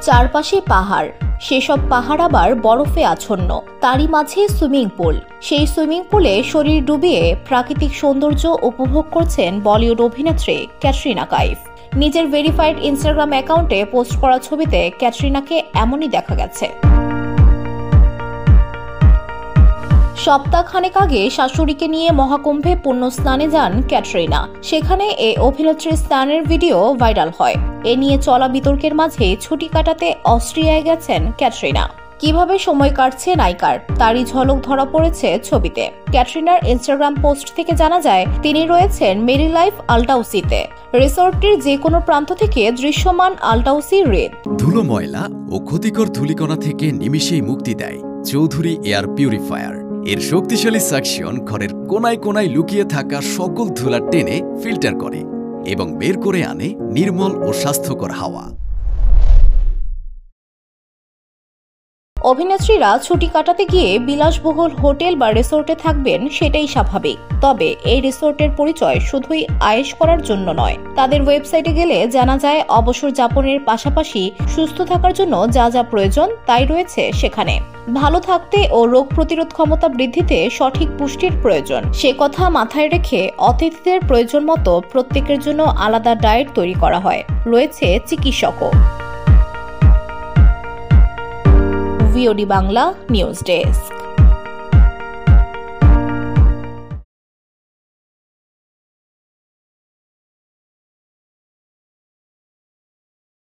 চারপাশে পাহাড়, সেসব পাহাড় আবার বরফে আচ্ছন্ন। তারই মাঝে সুইমিং পুল। সেই সুইমিং পুলে শরীর ডুবিয়ে প্রাকৃতিক সৌন্দর্য উপভোগ করছেন বলিউড অভিনেত্রী ক্যাটরিনা কাইফ। নিজের ভেরিফাইড ইনস্টাগ্রাম অ্যাকাউন্টে পোস্ট করা ছবিতে ক্যাটরিনাকে এমনই দেখা গেছে। সপ্তাহখানেক আগে শাশুড়িকে নিয়ে মহাকুম্ভে পুণ্য স্নানে যান ক্যাটরিনা। সেখানে এই অভিনেত্রীর স্নানের ভিডিও ভাইরাল হয়। এ নিয়ে চলা বিতর্কের মাঝে ছুটি কাটাতে অস্ট্রিয়ায় গেছেন ক্যাটরিনা। কিভাবে সময় কাটছে নায়িকার, তারই ঝলক ধরা পড়েছে ছবিতে। ক্যাটরিনার ইনস্টাগ্রাম পোস্ট থেকে জানা যায় তিনি রয়েছেন মেরি লাইফ আল্টাউসিতে। রিসোর্টটির যে কোনো প্রান্ত থেকে দৃশ্যমান আল্টাউসি হ্রদ। ধুলো, ময়লা ও ক্ষতিকর ধূলিকণা থেকে নিমিষেই মুক্তি দেয় চৌধুরী এয়ার পিউরিফায়ার। এর শক্তিশালী সাকশন ঘরের কোনায় কোনায় লুকিয়ে থাকা সকল ধুলা টেনে ফিল্টার করে এবং বের করে আনে নির্মল ও স্বাস্থ্যকর হাওয়া। অভিনেত্রীরা ছুটি কাটাতে গিয়ে বিলাসবহুল হোটেল বা রিসোর্টে থাকবেন, সেটাই স্বাভাবিক। তবে এই রিসোর্টের পরিচয় শুধুই আয়েশ করার জন্য নয়। তাদের ওয়েবসাইটে গেলে জানা যায় অবসর যাপনের পাশাপাশি সুস্থ থাকার জন্য যা যা প্রয়োজন তাই রয়েছে সেখানে। ভালো থাকতে ও রোগ প্রতিরোধ ক্ষমতা বৃদ্ধিতে সঠিক পুষ্টির প্রয়োজন, সে কথা মাথায় রেখে অতিথিদের প্রয়োজন মতো প্রত্যেকের জন্য আলাদা ডায়েট তৈরি করা হয়। রয়েছে চিকিৎসকও। VOD Bangla news desk.